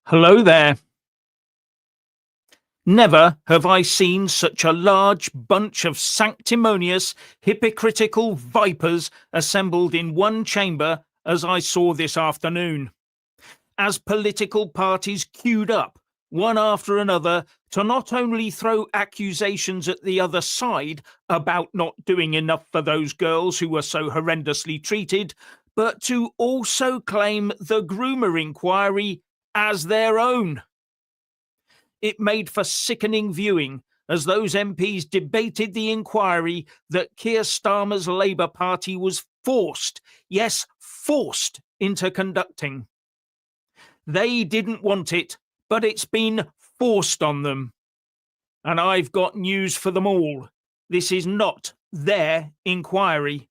Hello there. Never have I seen such a large bunch of sanctimonious, hypocritical vipers assembled in one chamber as I saw this afternoon, as political parties queued up, one after another, to not only throw accusations at the other side about not doing enough for those girls who were so horrendously treated, but to also claim the groomer inquiry as their own. It made for sickening viewing as those MPs debated the inquiry that Keir Starmer's Labour Party was forced, yes, forced into conducting. They didn't want it, but it's been forced on them. And I've got news for them all. This is not their inquiry.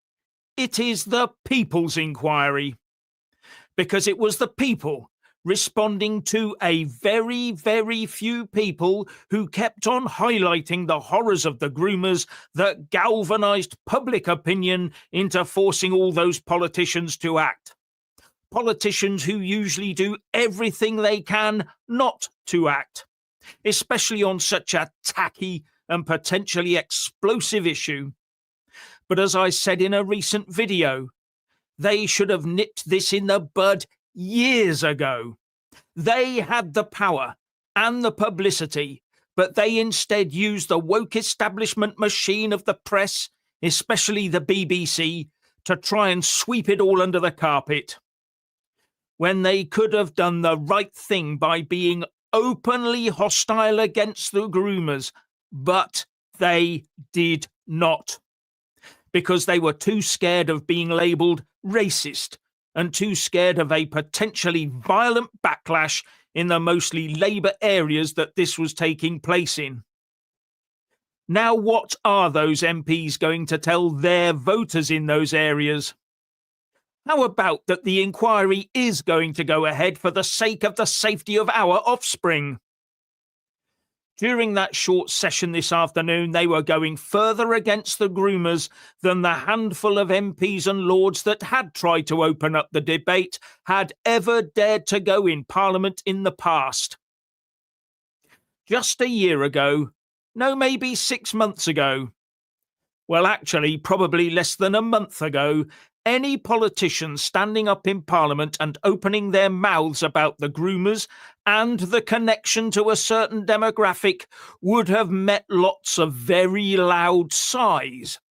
It is the people's inquiry. Because it was the people responding to a very, very few people who kept on highlighting the horrors of the groomers that galvanized public opinion into forcing all those politicians to act. Politicians who usually do everything they can not to act, especially on such a tacky and potentially explosive issue. But as I said in a recent video, they should have nipped this in the bud years ago. They had the power and the publicity, but they instead used the woke establishment machine of the press, especially the BBC, to try and sweep it all under the carpet, when they could have done the right thing by being openly hostile against the groomers, but they did not, because they were too scared of being labelled racist and too scared of a potentially violent backlash in the mostly Labour areas that this was taking place in. Now, what are those MPs going to tell their voters in those areas? How about that the inquiry is going to go ahead for the sake of the safety of our offspring? During that short session this afternoon, they were going further against the groomers than the handful of MPs and Lords that had tried to open up the debate had ever dared to go in Parliament in the past. Just a year ago, no, maybe 6 months ago, well, actually, probably less than a month ago, any politician standing up in Parliament and opening their mouths about the groomers and the connection to a certain demographic would have met lots of very loud sighs,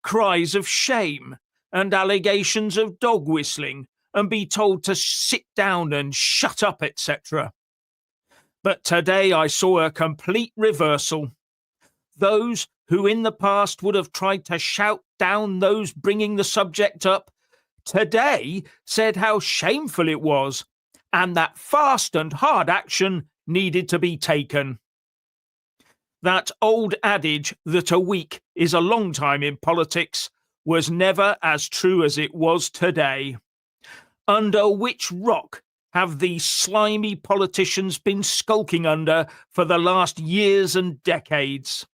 cries of shame, and allegations of dog whistling, and be told to sit down and shut up, etc. But today I saw a complete reversal. Those who in the past would have tried to shout down those bringing the subject up, today said how shameful it was, and that fast and hard action needed to be taken. That old adage that a week is a long time in politics was never as true as it was today. Under which rock have these slimy politicians been skulking under for the last years and decades?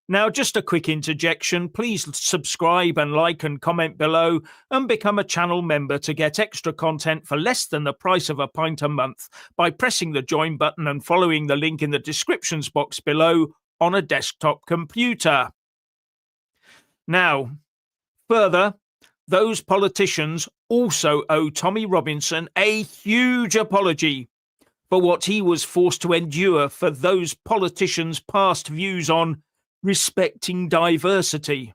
Now, just a quick interjection, please subscribe and like and comment below and become a channel member to get extra content for less than the price of a pint a month by pressing the join button and following the link in the descriptions box below on a desktop computer. Now, further, those politicians also owe Tommy Robinson a huge apology for what he was forced to endure for those politicians' past views on respecting diversity.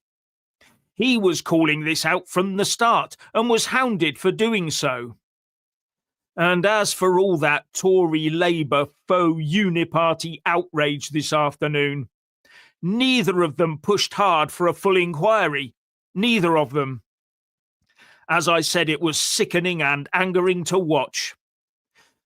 He was calling this out from the start and was hounded for doing so. And as for all that Tory Labour faux uniparty outrage this afternoon, neither of them pushed hard for a full inquiry. Neither of them. As I said, it was sickening and angering to watch.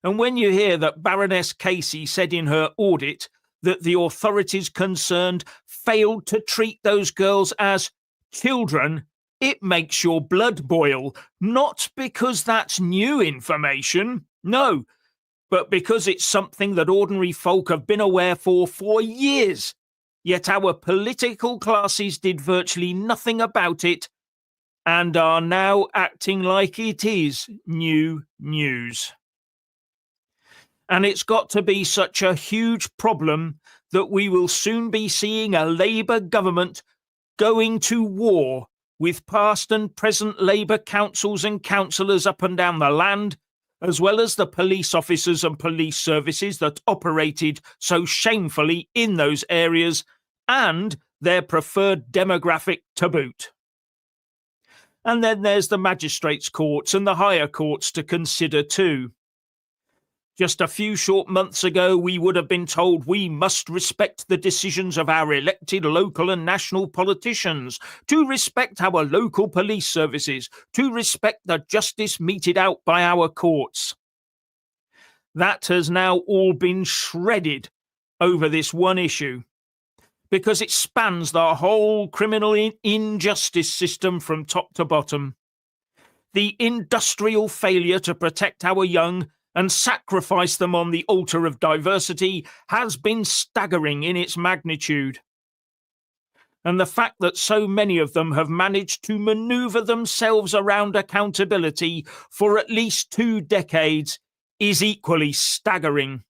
And when you hear that Baroness Casey said in her audit that the authorities concerned failed to treat those girls as children, it makes your blood boil, not because that's new information, no, but because it's something that ordinary folk have been aware for years, yet our political classes did virtually nothing about it and are now acting like it is new news. And it's got to be such a huge problem that we will soon be seeing a Labour government going to war with past and present Labour councils and councillors up and down the land, as well as the police officers and police services that operated so shamefully in those areas, and their preferred demographic to boot. And then there's the magistrates' courts and the higher courts to consider too. Just a few short months ago, we would have been told we must respect the decisions of our elected local and national politicians, to respect our local police services, to respect the justice meted out by our courts. That has now all been shredded over this one issue, because it spans the whole criminal injustice system from top to bottom. The industrial failure to protect our young and sacrifice them on the altar of diversity has been staggering in its magnitude. And the fact that so many of them have managed to maneuver themselves around accountability for at least 2 decades is equally staggering.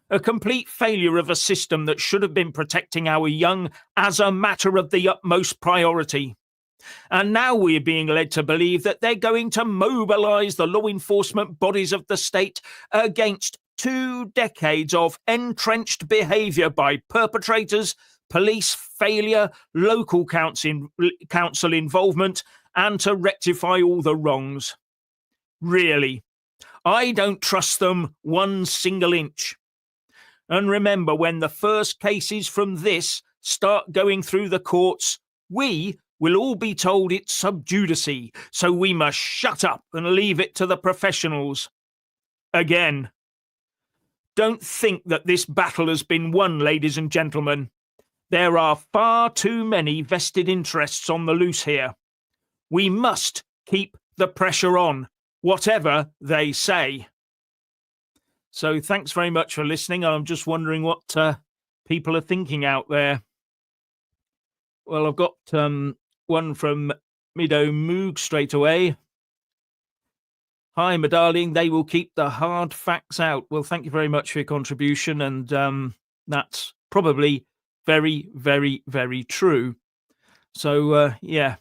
A complete failure of a system that should have been protecting our young as a matter of the utmost priority. And now we're being led to believe that they're going to mobilise the law enforcement bodies of the state against 2 decades of entrenched behaviour by perpetrators, police failure, local council involvement, and to rectify all the wrongs. Really, I don't trust them 1 single inch. And remember, when the first cases from this start going through the courts, we will all be told it's sub judice, so we must shut up and leave it to the professionals. Again, don't think that this battle has been won, ladies and gentlemen. There are far too many vested interests on the loose here. We must keep the pressure on, whatever they say. So thanks very much for listening. I'm just wondering what people are thinking out there. Well, I've got one from Mido Moog straight away. Hi, my darling. They will keep the hard facts out. Well, thank you very much for your contribution. And that's probably very, very, very true. So, yeah,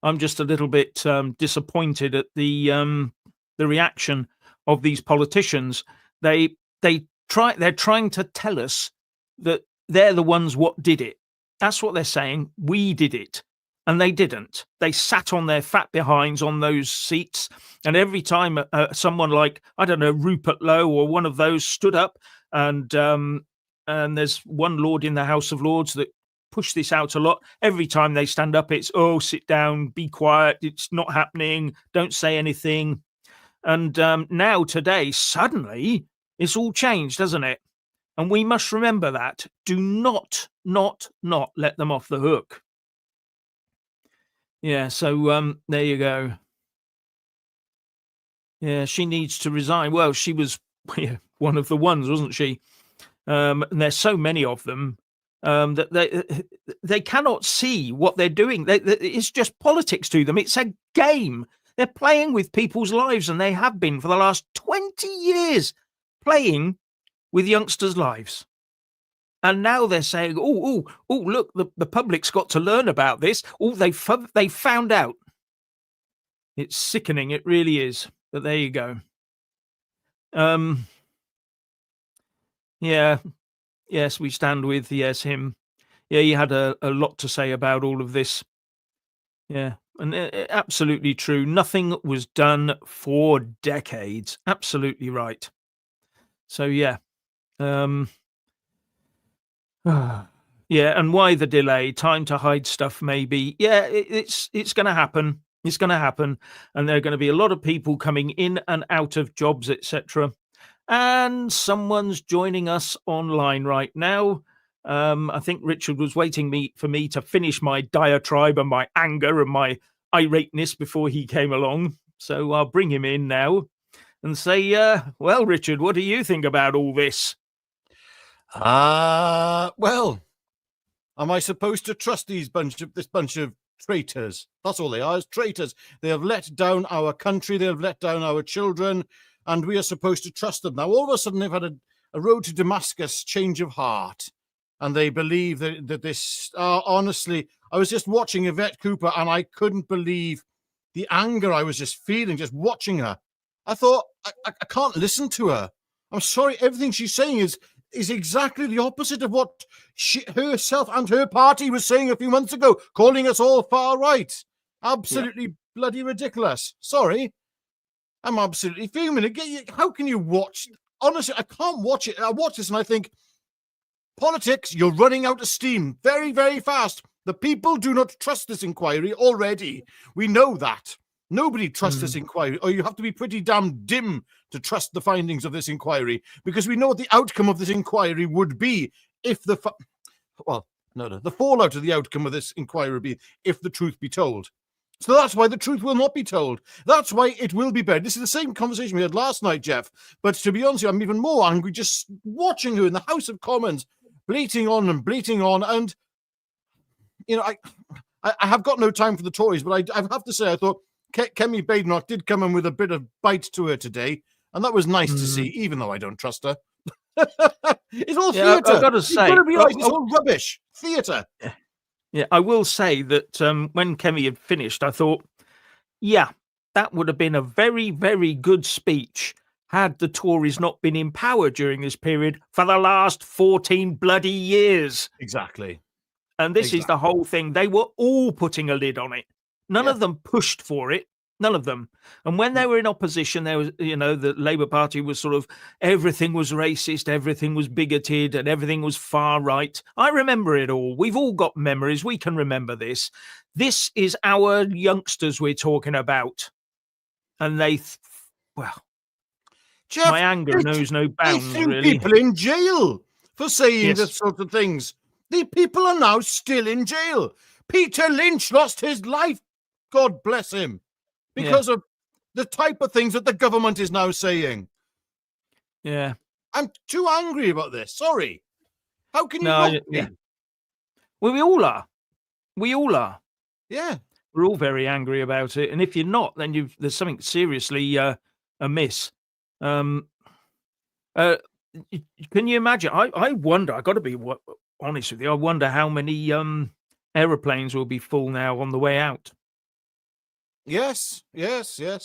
I'm just a little bit disappointed at the reaction of these politicians. They're trying to tell us that they're the ones what did it. That's what they're saying. We did it. And they didn't. They sat on their fat behinds on those seats. And every time someone like, I don't know, Rupert Lowe or one of those stood up, and there's one lord in the House of Lords that pushed this out a lot. Every time they stand up, it's, oh, sit down, be quiet, it's not happening, don't say anything. And now today, suddenly, it's all changed, hasn't it? And we must remember that. Do not let them off the hook. Yeah, so there you go. Yeah, she needs to resign. Well, she was one of the ones, wasn't she? And there's so many of them that they cannot see what they're doing. It's just politics to them. It's a game. They're playing with people's lives, and they have been for the last 20 years, playing with youngsters' lives. And now they're saying, oh, look, the public's got to learn about this. Oh, they found out. It's sickening. It really is. But there you go. Yeah. Yes, we stand with, yes, him. Yeah, he had a lot to say about all of this. Yeah, and absolutely true. Nothing was done for decades. Absolutely right. So, yeah. Yeah, and why the delay? Time to hide stuff, maybe. Yeah, it's going to happen. It's going to happen, and there are going to be a lot of people coming in and out of jobs, etc. And someone's joining us online right now. I think Richard was waiting for me to finish my diatribe and my anger and my irateness before he came along. So I'll bring him in now and say, well, Richard, what do you think about all this? Well, am I supposed to trust this bunch of traitors? That's all they are, is traitors. They have let down our country. They have let down our children. and we are supposed to trust them. Now, all of a sudden, they've had a road to Damascus change of heart, and they believe that this. Honestly, I was just watching Yvette Cooper, and I couldn't believe the anger I was just feeling just watching her. I thought, I can't listen to her. I'm sorry, everything she's saying is exactly the opposite of what she herself and her party was saying a few months ago, calling us all far right. Absolutely bloody ridiculous. Sorry. I'm absolutely fuming. How can you watch? Honestly, I can't watch it. I watch this and I think, politics, you're running out of steam very, very fast. The people do not trust this inquiry already. We know that. Nobody trusts this inquiry, or you have to be pretty damn dim to trust the findings of this inquiry, because we know what the outcome of this inquiry would be if the fallout of the outcome of this inquiry would be if the truth be told. So that's why the truth will not be told. That's why it will be buried. This is the same conversation we had last night, Jeff. But to be honest with you, I'm even more angry just watching her in the House of Commons, bleating on. And, you know, I have got no time for the Tories, but I have to say, I thought Kemi Badenoch did come in with a bit of bite to her today, and that was nice to see, even though I don't trust her. It's all theatre. I've got to say, it's all rubbish. Theatre. Yeah, I will say that when Kemi had finished, I thought, yeah, that would have been a very, very good speech had the Tories not been in power during this period for the last 14 bloody years. Exactly. And this is the whole thing. They were all putting a lid on it. None of them pushed for it. None of them. And when they were in opposition, there was, you know, the Labour Party was sort of, everything was racist, everything was bigoted, and everything was far right. I remember it all. We've all got memories. We can remember this. This is our youngsters we're talking about. And Jeff, my anger knows no bounds, they threw really. people in jail for saying that sort of things. The people are now still in jail. Peter Lynch lost his life, God bless him, because of the type of things that the government is now saying. Yeah. I'm too angry about this. Sorry. How can you not be? Yeah. Well, we all are. We all are. Yeah. We're all very angry about it. And if you're not, then there's something seriously amiss. Can you imagine? I wonder, I've got to be honest with you, I wonder how many aeroplanes will be full now on the way out. Yes.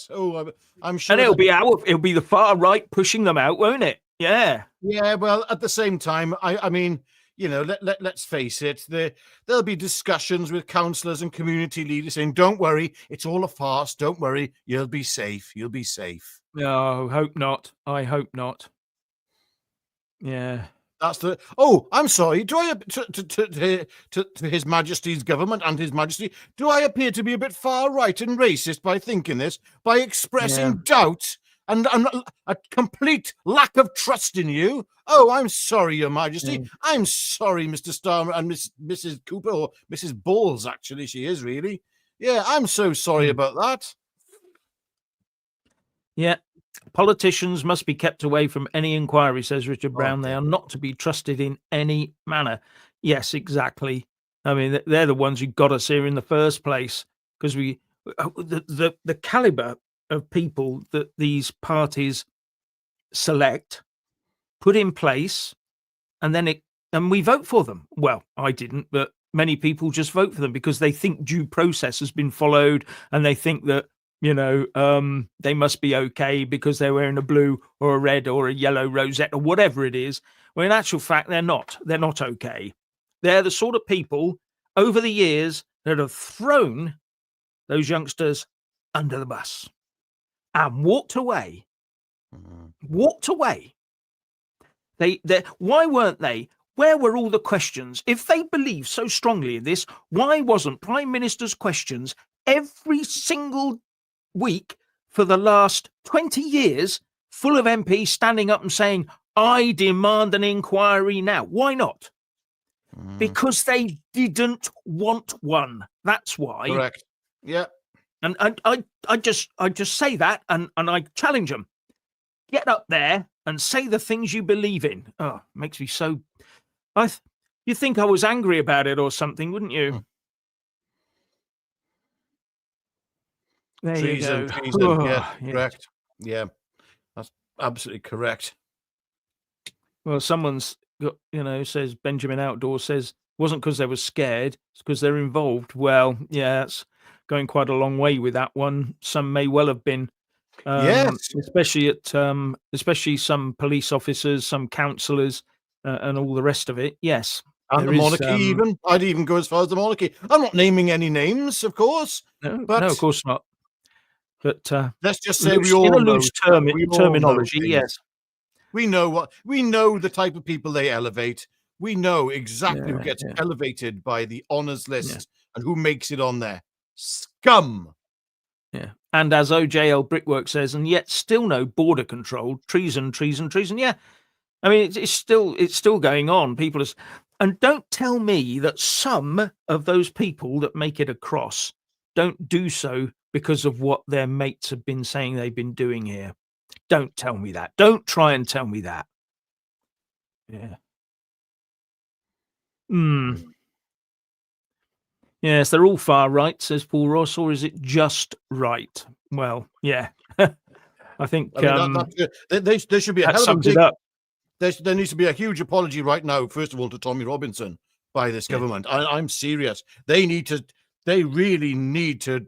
Oh, I'm sure. And it'll be the far right pushing them out, won't it? Yeah. Yeah, well, at the same time, I mean, you know, let's face it, there'll be discussions with councillors and community leaders saying, don't worry, it's all a farce, don't worry, you'll be safe. No, hope not. I hope not. Yeah. That's the. Oh, I'm sorry. Do I to His Majesty's government and His Majesty? Do I appear to be a bit far right and racist by thinking this, by expressing doubt and a complete lack of trust in you? Oh, I'm sorry, Your Majesty. Yeah. I'm sorry, Mr. Starmer and Mrs. Cooper, or Mrs. Balls. Actually, she is really. Yeah, I'm so sorry about that. Yeah. Politicians must be kept away from any inquiry, says Richard Brown. They are not to be trusted in any manner. Yes, exactly. I mean, they're the ones who got us here in the first place, because the caliber of people that these parties select, put in place, and we vote for them. Well, I didn't, but many people just vote for them because they think due process has been followed, and they think that, you know, they must be okay because they're wearing a blue or a red or a yellow rosette or whatever it is. Well, in actual fact, they're not. They're not okay. They're the sort of people over the years that have thrown those youngsters under the bus and walked away. Walked away. Why weren't they? Where were all the questions? If they believe so strongly in this, why wasn't Prime Minister's questions every single week for the last 20 years full of MPs standing up and saying, I demand an inquiry now? Why not? Because they didn't want one. That's why. Correct. Yeah. And I just say that, and I challenge them. Get up there and say the things you believe in. Oh, makes me so. You think I was angry about it or something, wouldn't you? There Treason, you go. treason. Yeah, correct. Yeah. Absolutely correct. Well, someone's got, says Benjamin Outdoor says wasn't because they were scared, it's because they're involved. Well, yeah, that's going quite a long way with that one. Some may well have been, Yes. especially some police officers, some councillors, and all the rest of it. Yes, And there the is. monarchy, even. I'd even go as far as the monarchy. I'm not naming any names, of course, No, but of course not. But let's just say loose, we in a all loose know. We all know terminology, things. yes. We know the type of people they elevate. We know exactly who Yeah, gets yeah, elevated by the honours yeah, list and who makes it on there. Scum. yeah. And as OJL Brickwork says, and yet still no border control, treason, treason, treason. Yeah, I mean it's still going on. People are, and don't tell me that some of those people that make it across don't do so because of what their mates have been saying they've been doing here. Don't tell me that. Don't try and tell me that. Yeah. Hmm. Yes, they're all far right, says Paul Ross, or is it just right? Well, yeah. I think I mean, there should be a that hell of a sums it big. up. There needs to be a huge apology right now, first of all, to Tommy Robinson by this Yeah. government. I'm serious. They really need to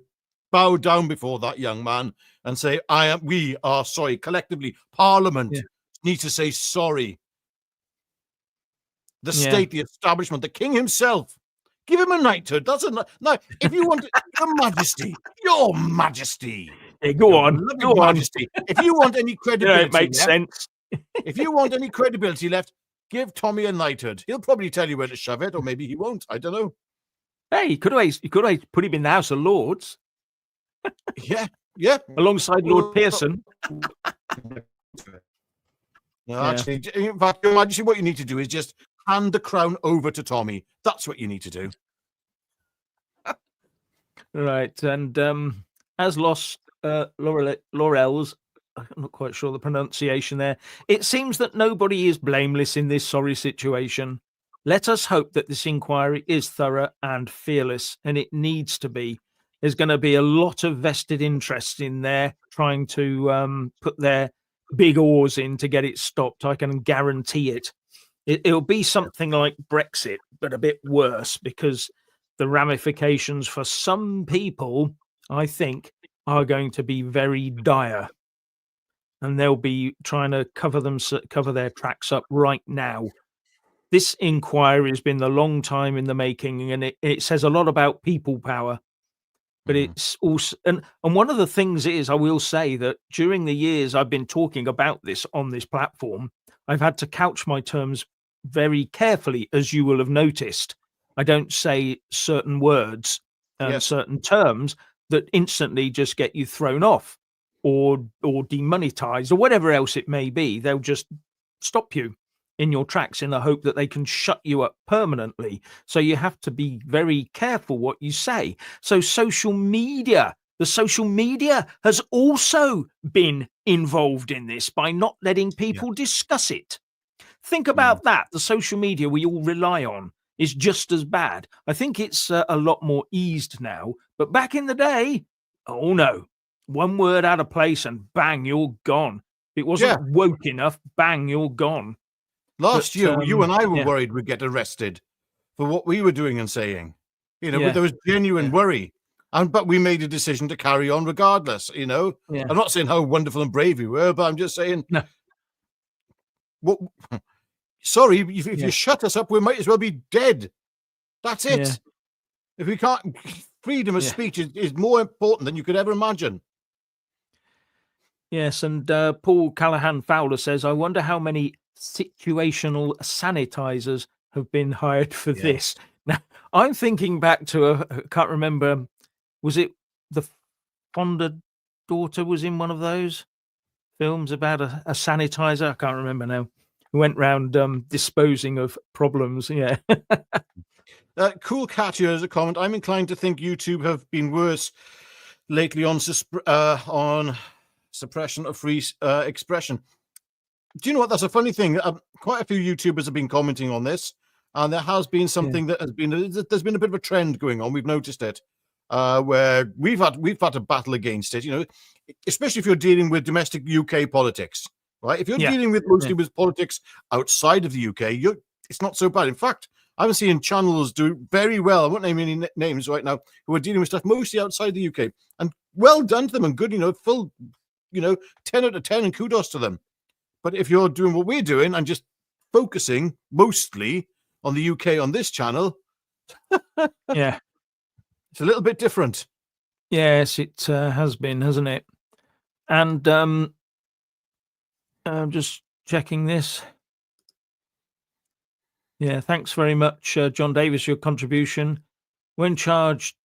bow down before that young man and say, we are sorry. Collectively, Parliament Yeah. needs to say sorry. The Yeah. state, the establishment, the king himself. Give him a knighthood. Now, if you want your majesty. Yeah, go Your on. loving Go on. majesty. If you want any Yeah, credibility it makes left, sense. if you want any credibility left, give Tommy a knighthood. He'll probably tell you where to shove it, or maybe he won't. I don't know. Hey, you could always put him in the House of Lords Yeah. alongside Lord Pearson. No, actually, in fact, Your Majesty, what you need to do is just hand the crown over to Tommy. That's what you need to do. Right, and as lost Laurel's, I'm not quite sure the pronunciation there. It seems that nobody is blameless in this sorry situation. Let us hope that this inquiry is thorough and fearless, and it needs to be. There's going to be a lot of vested interest in there trying to put their big oars in to get it stopped. I can guarantee it. It'll be something like Brexit, but a bit worse, because the ramifications for some people, I think, are going to be very dire. And they'll be trying to cover their tracks up right now. This inquiry has been a long time in the making, and it says a lot about people power. But it's also, and one of the things is, I will say that during the years I've been talking about this on this platform, I've had to couch my terms very carefully, as you will have noticed. I don't say certain words and certain terms that instantly just get you thrown off or demonetized or whatever else it may be. They'll just stop you in your tracks in the hope that they can shut you up permanently. So you have to be very careful what you say. So the social media has also been involved in this by not letting people discuss it. Think about that. The social media we all rely on is just as bad. I think it's a lot more eased now, but back in the day, oh no, one word out of place and bang, you're gone. If it wasn't woke enough, bang, you're gone. Last year, you and I were worried we'd get arrested for what we were doing and saying. There was genuine worry. But we made a decision to carry on regardless, I'm not saying how wonderful and brave we were, but I'm just saying, sorry, if you shut us up, we might as well be dead. That's it. Yeah. If we can't, freedom of speech is more important than you could ever imagine. Yes, and Paul Callahan Fowler says, I wonder how many situational sanitizers have been hired for this. Now, I'm thinking back to I can't remember, was it the Fonda daughter was in one of those films about a sanitizer? I can't remember now. Who went round disposing of problems. Yeah. Cool Cat here as a comment. I'm inclined to think YouTube have been worse lately on suppression of free expression. Do you know what? That's a funny thing. Quite a few YouTubers have been commenting on this, and there has been something that has been. There's been a bit of a trend going on. We've noticed it, where we've had to battle against it. Especially if you're dealing with domestic UK politics. right? If you're Yeah. dealing with mostly with politics outside of the UK, it's not so bad. In fact, I'm seeing channels do very well. I won't name any names right now, who are dealing with stuff mostly outside the UK, and well done to them, and good, full, 10 out of 10, and kudos to them. But if you're doing what we're doing and just focusing mostly on the UK on this channel, Yeah. it's a little bit different. Yes, it has been, hasn't it? And I'm just checking this. Yeah, thanks very much, John Davis, for your contribution. When charged,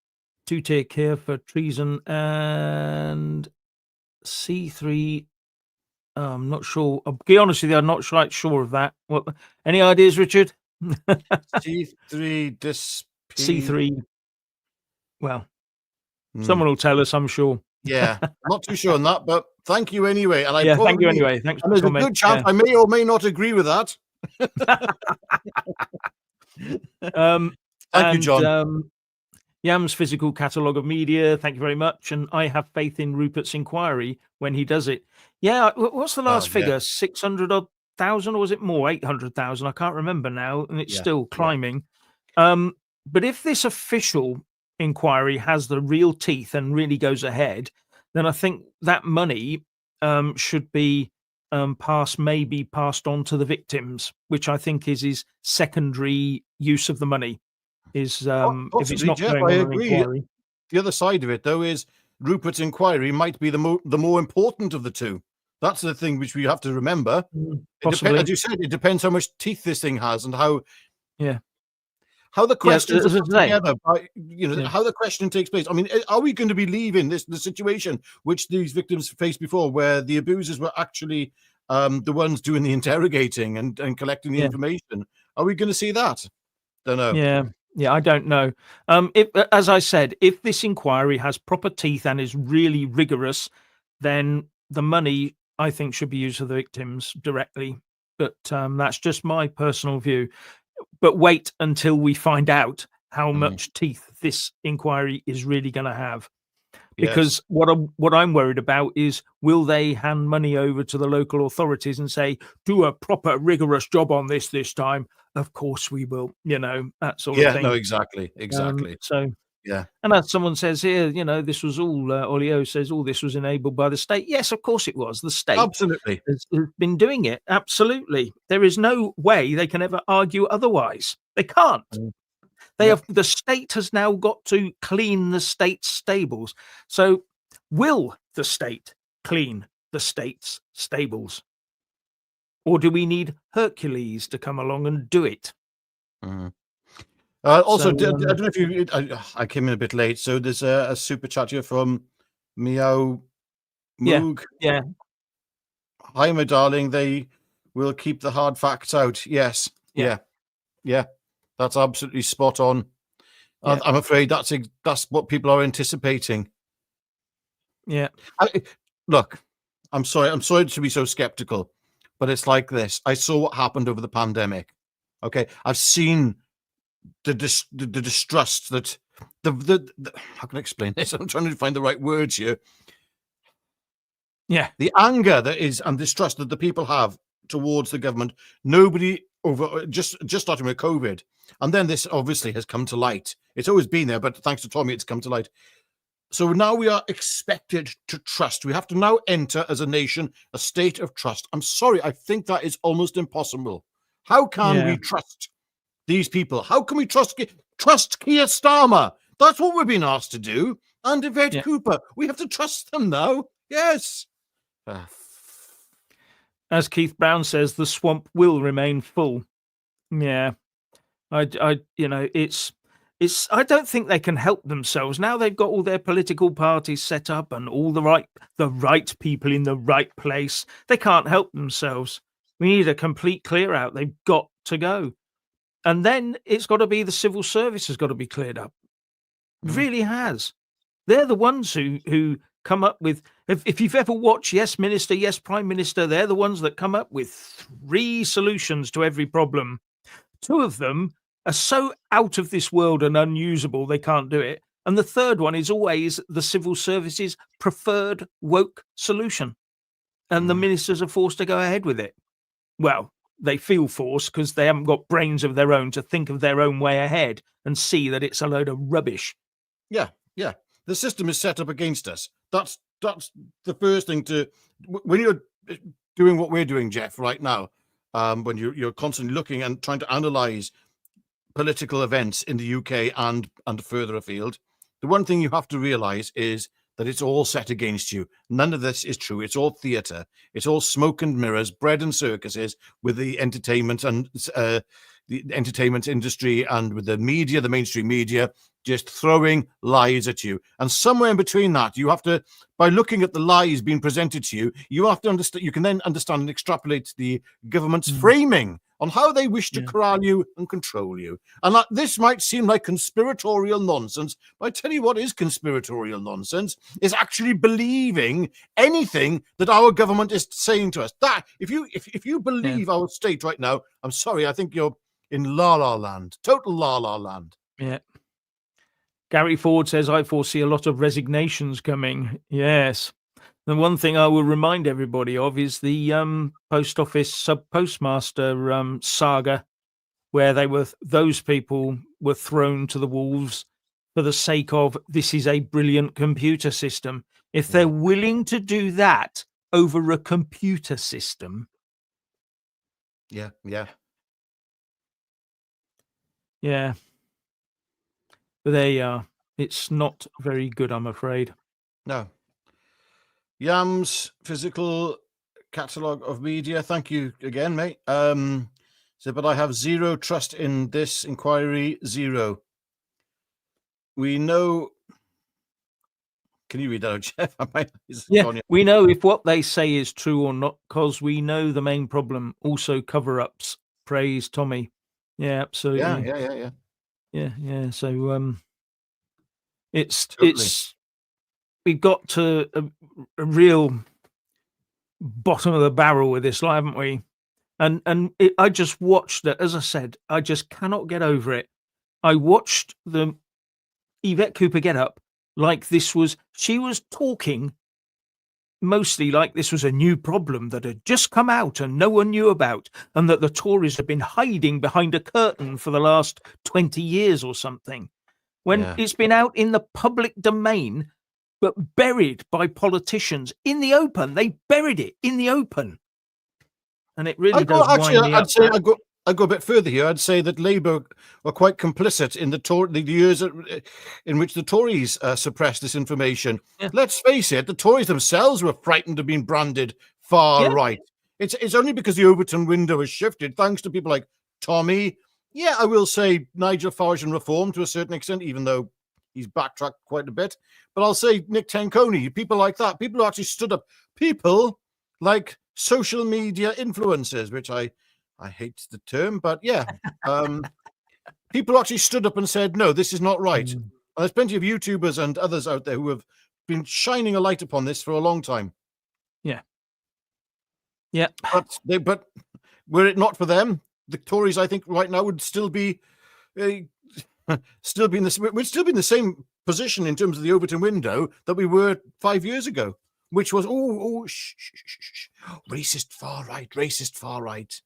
2-tier care for treason and C3. I'm not sure. I'll be honest with you, I'm not quite sure of that. What? Any ideas, Richard? C3 C3. Well, someone will tell us, I'm sure. Yeah, not too sure on that, but thank you anyway. And Thank you anyway. Thanks and for there's a good chance I may or may not agree with that. Thank you, John. Yam's physical catalogue of media. Thank you very much. And I have faith in Rupert's inquiry when he does it. Yeah. What's the last figure? 600,000, or was it more? 800,000. I can't remember now. And it's still climbing. But if this official inquiry has the real teeth and really goes ahead, then I think that money should be passed on to the victims, which I think is his secondary use of the money. Is if it's not Jeff, going on I an agree. inquiry. The other side of it, though, is Rupert's inquiry might be the more important of the two. That's the thing which we have to remember. Possibly. As you said, it depends how much teeth this thing has and how the questions as I are put say. together. How the question takes place. I mean, are we going to be leaving the situation which these victims faced before, where the abusers were actually the ones doing the interrogating and collecting the information? Are we going to see that? Don't know. Yeah, I don't know. As I said, if this inquiry has proper teeth and is really rigorous, then the money, I think, should be used for the victims directly. But that's just my personal view. But wait until we find out how much teeth this inquiry is really going to have. Because what I'm worried about is, will they hand money over to the local authorities and say, do a proper rigorous job on this time? Of course we will, that sort of thing. No, exactly. And as someone says here, this was all, Olio says, all this was enabled by the state. Yes, of course it was. The state absolutely has been doing it. Absolutely. There is no way they can ever argue otherwise. They can't. The state has now got to clean the state's stables. So will the state clean the state's stables? Or do we need Hercules to come along and do it? Also, I don't know if you... I came in a bit late, so there's a super chat here from Meow Moog. Yeah. Hi, my darling. They will keep the hard facts out. Yes. Yeah. That's absolutely spot on. I'm afraid that's what people are anticipating. Yeah. Look, I'm sorry to be so skeptical, but it's like this. I saw what happened over the pandemic. Okay, I've seen the distrust that the how can I explain this? I'm trying to find the right words here. Yeah, the anger that is and distrust that the people have towards the government. Nobody over just starting with COVID, and then this obviously has come to light. It's always been there, but thanks to Tommy, it's come to light. So now we are expected to trust. We have to now enter as a nation a state of trust. I'm sorry, I think that is almost impossible. How can we trust these people? How can we trust Keir Starmer? That's what we're being asked to do. And Yvette Cooper, we have to trust them now. Yes. As Keith Brown says, the swamp will remain full. Yeah, it's. I don't think they can help themselves now. They've got all their political parties set up and all the right people in the right place. They can't help themselves. We need a complete clear out. They've got to go, and then it's got to be the civil service has got to be cleared up. It really has. They're the ones who come up with. If you've ever watched Yes Minister, Yes Prime Minister, they're the ones that come up with 3 solutions to every problem. 2 of them are so out of this world and unusable they can't do it, and the third one is always the civil service's preferred woke solution. and the ministers are forced to go ahead with it. Well, they feel forced because they haven't got brains of their own to think of their own way ahead and see that it's a load of rubbish. Yeah. The system is set up against us. That's the first thing to, when you're doing what we're doing, Jeff, right now, when you're constantly looking and trying to analyze political events in the UK and further afield, the one thing you have to realize is that it's all set against you. None of this is true. It's all theatre. It's all smoke and mirrors, bread and circuses, with the entertainment and the entertainment industry and with the media, the mainstream media, just throwing lies at you. And somewhere in between that, you have to, by looking at the lies being presented to you, you have to understand. You can then understand and extrapolate the government's framing on how they wish to corral you and control you. And that this might seem like conspiratorial nonsense, but I tell you what is conspiratorial nonsense is actually believing anything that our government is saying to us. That if you believe our state right now, I'm sorry, I think you're in la la land, total la la land. Yeah. Gary Ford says, I foresee a lot of resignations coming. Yes. The one thing I will remind everybody of is the post office sub-postmaster saga, where those people were thrown to the wolves for the sake of, this is a brilliant computer system. If they're willing to do that over a computer system. Yeah. But there you are. It's not very good, I'm afraid. No. Yam's physical catalogue of media. Thank you again, mate. But I have zero trust in this inquiry. Zero. We know. Can you read that out, Jeff? We know if what they say is true or not, because we know the main problem. Also, cover-ups. Praise Tommy. Yeah, absolutely. Yeah. So, it's we've got to a real bottom of the barrel with this, haven't we? I just watched it. As I said, I just cannot get over it. I watched the Yvette Cooper get up like she was talking mostly like this was a new problem that had just come out and no one knew about, and that the Tories had been hiding behind a curtain for the last 20 years or something, when it's been out in the public domain, but buried by politicians in the open. They buried it in the open. And it really does wind me up. I'd say I'd go a bit further here. I'd say that Labour were quite complicit in the years in which the Tories suppressed this information. Yeah. Let's face it, the Tories themselves were frightened of being branded far right. It's only because the Overton window has shifted, thanks to people like Tommy. Yeah, I will say Nigel Farage and Reform to a certain extent, even though he's backtracked quite a bit. But I'll say Nick Tenconi, people like that, people who actually stood up, people like social media influencers, which I hate the term, but people actually stood up and said, no, this is not right. And there's plenty of YouTubers and others out there who have been shining a light upon this for a long time. Yeah. But were it not for them, the Tories, I think, right now would still be in the same position in terms of the Overton window that we were 5 years ago, which was racist far right.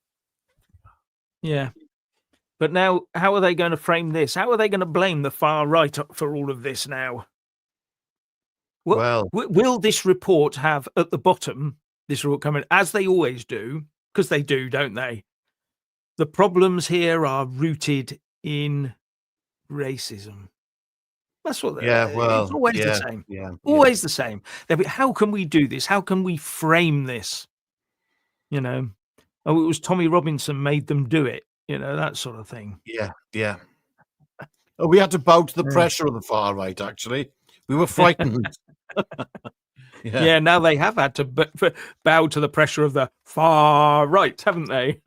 Yeah. But now, how are they going to frame this? How are they going to blame the far right for all of this now? Well, will this report have at the bottom, this report coming, as they always do, because they do, don't they? The problems here are rooted in racism. That's what it's always the same. Always the same. How can we do this? How can we frame this? You know, it was Tommy Robinson made them do it. You know, that sort of thing. Yeah. We had to bow to the pressure of the far right, actually. We were frightened. Yeah, now they have had to bow to the pressure of the far right, haven't they?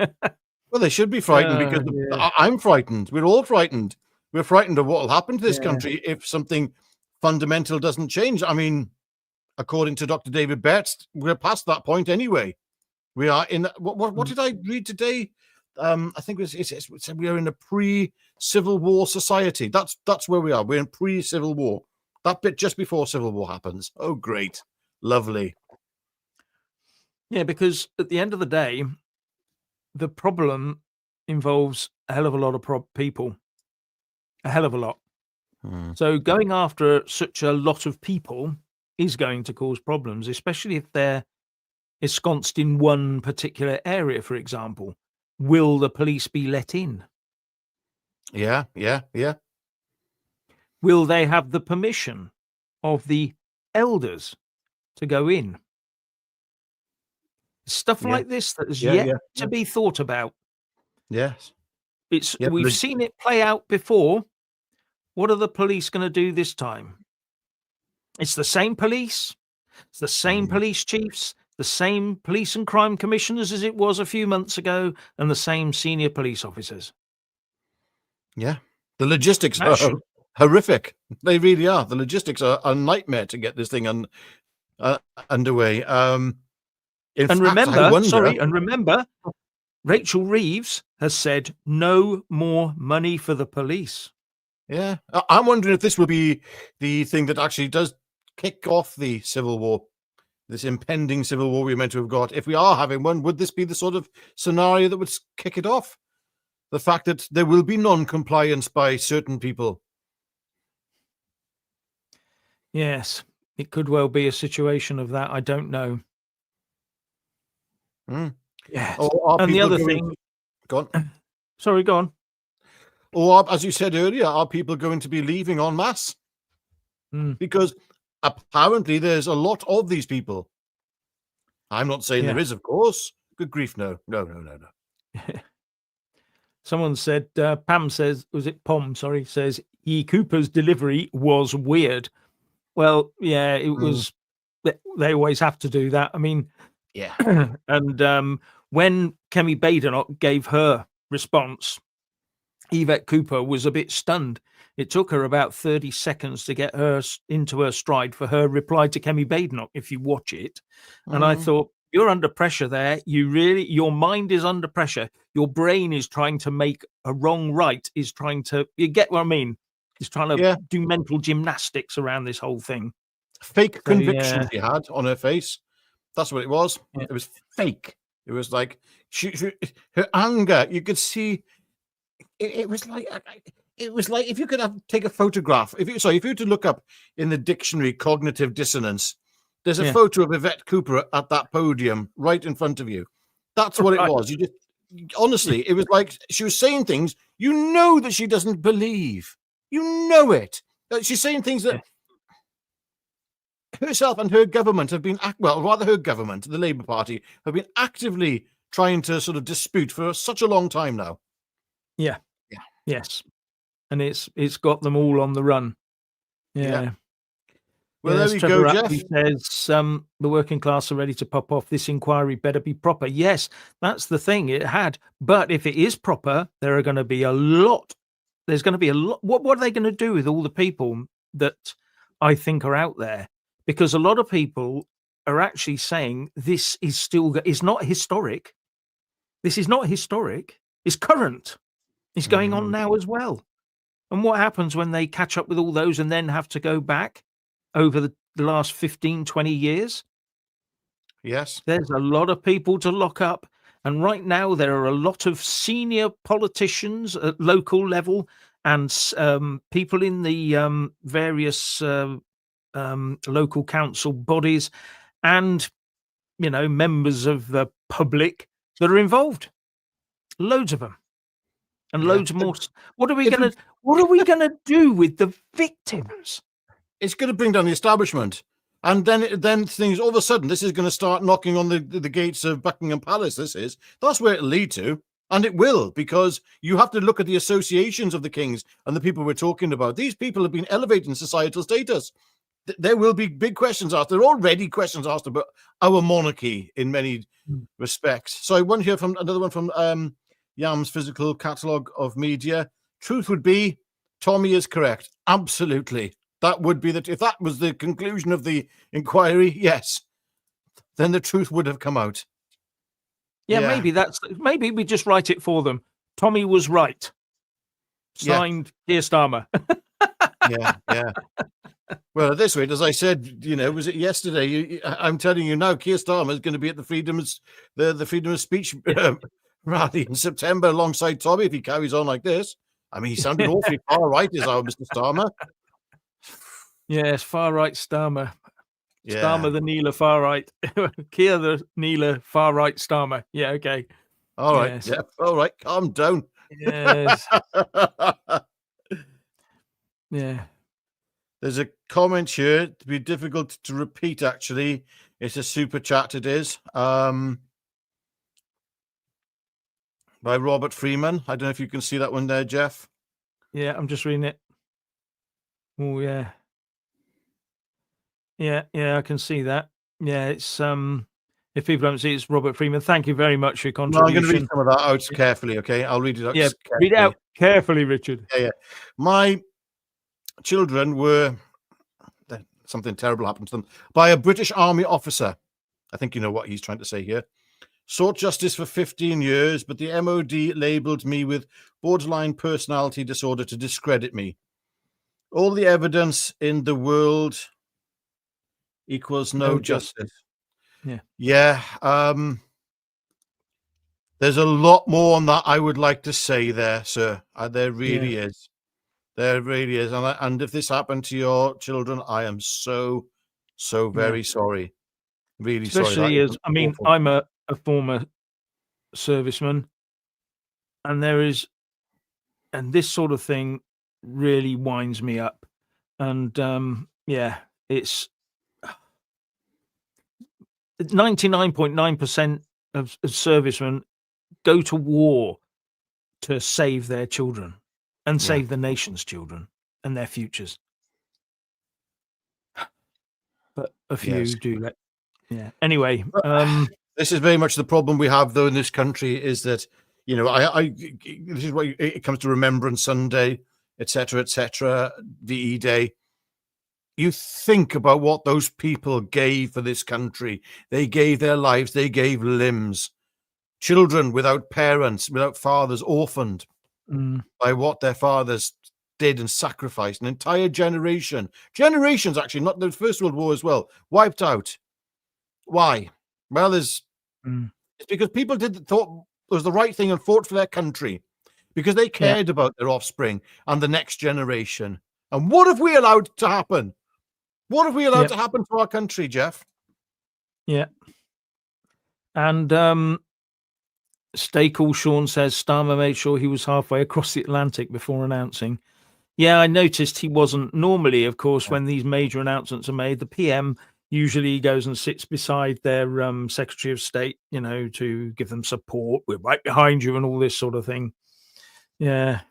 Well, they should be frightened because I'm frightened. We're all frightened. We're frightened of what will happen to this country if something fundamental doesn't change. I mean, according to Dr. David Betts, we're past that point anyway. We are in what did I read today? I think it said we are in a pre-Civil War society. That's where we are. We're in pre-Civil War. That bit just before Civil War happens. Oh, great. Lovely. Yeah, because at the end of the day, the problem involves a hell of a lot of people, a hell of a lot. Hmm. So going after such a lot of people is going to cause problems, especially if they're ensconced in one particular area, for example. Will the police be let in? Yeah, yeah, yeah. Will they have the permission of the elders to go in? Stuff Yeah, like this that is yeah, yet yeah, to yeah. be thought about. Yes. Yep. We've seen it play out before. What are the police going to do this time? It's the same police. It's the same Mm. police chiefs, the same police and crime commissioners as it was a few months ago, and the same senior police officers. Yeah. The logistics That are should, horrific. They really are. The logistics are a nightmare to get this thing uh, underway. In fact, I wonder. and remember, Rachel Reeves has said no more money for the police. Yeah, I'm wondering if this will be the thing that actually does kick off the civil war, this impending civil war we're meant to have got. If we are having one, would this be the sort of scenario that would kick it off? The fact that there will be non-compliance by certain people. Yes, it could well be a situation of that. I don't know. Mm. Yes. Or are And the people other going thing, to, go on? sorry, go on. Or, as you said earlier, are people going to be leaving en masse? Mm, Because apparently there's a lot of these people. I'm not saying yeah. there is, of course. Good grief, no. Someone said, Pam says, was it Pom? Sorry, says, E. Cooper's delivery was weird. Well, yeah, it Mm. was. They always have to do that. I mean, Yeah. and when Kemi Badenoch gave her response, Yvette Cooper was a bit stunned. It took her about 30 seconds to get her into her stride for her reply to Kemi Badenoch, if you watch it. And I Mm. thought, you're under pressure there. Your mind is under pressure. Your brain is trying to make a wrong right, you get what I mean? It's trying to Yeah. do mental gymnastics around this whole thing. Fake So, conviction yeah. she had on her face. That's what it was. Yeah. It was fake. It was like her anger. You could see. It was like if you could take a photograph. If you were to look up in the dictionary cognitive dissonance, there's a Yeah. photo of Yvette Cooper at that podium right in front of you. That's what it Right. was. You just honestly, it was like she was saying things you know that she doesn't believe. You know it. She's saying things that herself and her government have been, her government, the Labour Party, have been actively trying to sort of dispute for such a long time now. Yeah. Yeah. Yes. And it's got them all on the run. Yeah. Well, Yes, there we Trevor go, Jeff. Rapley says the working class are ready to pop off. This inquiry better be proper. Yes, that's the thing. It had, but if it is proper, there are going to be a lot. There's going to be a lot. What are they going to do with all the people that I think are out there? Because a lot of people are actually saying this is not historic. This is not historic. It's current. It's going on now as well. And what happens when they catch up with all those and then have to go back over the last 15, 20 years? Yes. There's a lot of people to lock up. And right now, there are a lot of senior politicians at local level and people in the various local council bodies and, members of the public that are involved. Loads of them. And Yeah. loads more. What are we gonna do with the victims? It's going to bring down the establishment. And then things, all of a sudden, this is going to start knocking on the gates of Buckingham Palace. That's where it'll lead to. And it will, because you have to look at the associations of the kings and the people we're talking about. These people have been elevating societal status. There will be big questions asked. There are already questions asked about our monarchy in many respects. So I want to hear from another one from Yam's Physical Catalogue of Media. Truth would be, Tommy is correct. Absolutely. That would be if that was the conclusion of the inquiry, yes, then the truth would have come out. Yeah, maybe we just write it for them. Tommy was right. Signed, Dear Starmer. Yeah. Well, at this rate, as I said, was it yesterday? I'm telling you now, Keir Starmer is going to be at the freedom of speech rally in September alongside Tommy if he carries on like this. I mean, he sounded awfully far right, is our Mr. Starmer. Yes, far right Starmer. Yeah. Starmer the kneeler, far right. Keir the kneeler, far right Starmer. Yeah, okay. All right. Yes. Yeah. All right. Calm down. Yes. Yeah. There's a comment here to be difficult to repeat, actually. It's a super chat, it is. By Robert Freeman. I don't know if you can see that one there, Jeff. Yeah, I'm just reading it. Oh, yeah. Yeah, I can see that. Yeah, it's if people don't see it's Robert Freeman. Thank you very much for your No, I'm contribution. going to read some of that out carefully, okay? I'll read it out Yeah, carefully. read it out carefully, Richard. Yeah. My children were... Something terrible happened to them by a British Army officer. I think you know what he's trying to say here. Sought justice for 15 years, but the MOD labelled me with borderline personality disorder to discredit me. All the evidence in the world equals no justice. Yeah. There's a lot more on that I would like to say there, sir. There really is. There really is. And if this happened to your children, I am so very sorry. Really sorry. Especially as, I mean, awful. I'm a former serviceman, and this sort of thing really winds me up. And it's 99.9% of servicemen go to war to save their children and save the nation's children and their futures. But a few do let. Yeah. Anyway, this is very much the problem we have, though, in this country, is that, this is what it comes to Remembrance Sunday, etc., VE Day. You think about what those people gave for this country. They gave their lives. They gave limbs. Children without parents, without fathers, orphaned by what their fathers did and sacrificed. An entire generations, actually, not the First World War as well, wiped out. Why? Well, it's because people thought it was the right thing and fought for their country because they cared about their offspring and the next generation. And what have we allowed to happen? What have we allowed to happen to our country, Jeff? Yeah. And Stay Cool Sean says Starmer made sure he was halfway across the Atlantic before announcing. Yeah, I noticed he wasn't. Normally, of course, when these major announcements are made, the PM usually goes and sits beside their Secretary of State, to give them support. We're right behind you and all this sort of thing. Yeah.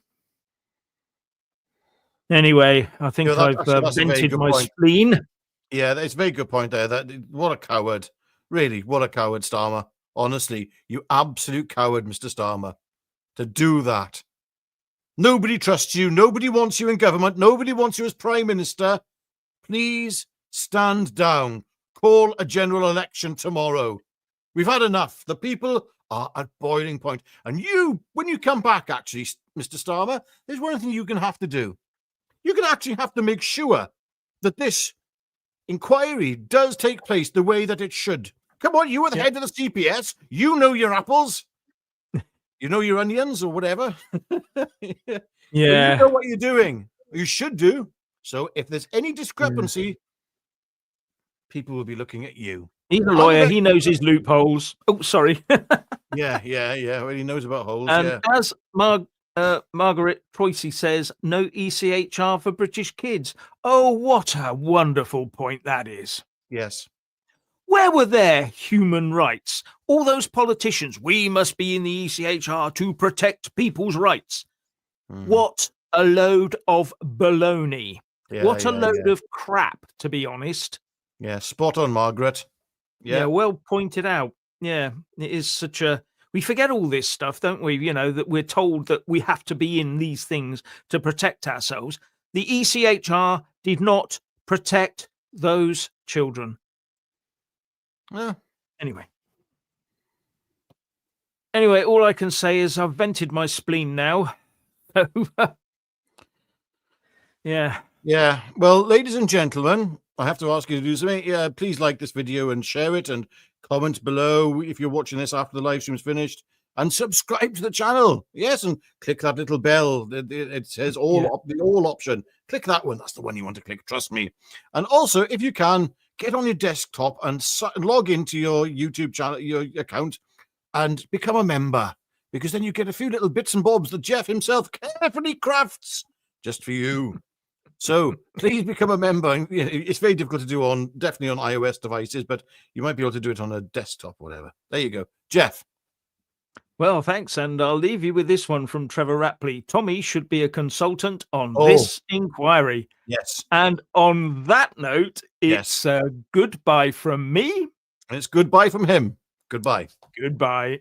Anyway, I think I've vented my spleen. Yeah, it's a very good point there. What a coward. Really, what a coward, Starmer. Honestly, you absolute coward, Mr. Starmer, to do that. Nobody trusts you. Nobody wants you in government. Nobody wants you as Prime Minister. Please stand down. Call a general election tomorrow. We've had enough. The people are at boiling point. And you, when you come back, actually, Mr. Starmer, there's one thing you can have to do. You can actually have to make sure that this inquiry does take place the way that it should. Come on, you are the head of the CPS. You know your apples. You know your onions or whatever. Yeah. You know what you're doing. You should do. So if there's any discrepancy, people will be looking at you. He's a lawyer. He knows his loopholes. Oh, sorry. Yeah. Well, he knows about holes. And as Margaret Troisi says, no ECHR for British kids. Oh, what a wonderful point that is. Yes. Where were their human rights? All those politicians, we must be in the ECHR to protect people's rights. What a load of baloney. What a load of crap, to be honest. Yeah, spot on, Margaret. Yeah, well pointed out. Yeah, it is such a... We forget all this stuff, don't we? That we're told that we have to be in these things to protect ourselves. The ECHR did not protect those children. Yeah. Anyway, all I can say is I've vented my spleen now. Yeah. Yeah. Well, ladies and gentlemen, I have to ask you to do something. Yeah, please like this video and share it and comment below if you're watching this after the live stream's finished. And subscribe to the channel. Yes, and click that little bell. It says Yeah. the all option. Click that one. That's the one you want to click. Trust me. And also, if you can, get on your desktop and log into your YouTube channel, your account, and become a member. Because then you get a few little bits and bobs that Jeff himself carefully crafts just for you. So please become a member. It's very difficult to do definitely on iOS devices, but you might be able to do it on a desktop or whatever. There you go. Jeff. Well, thanks, and I'll leave you with this one from Trevor Rapley. Tommy should be a consultant on Oh. this inquiry. Yes. And on that note, Yes. it's goodbye from me. And it's goodbye from him. Goodbye. Goodbye.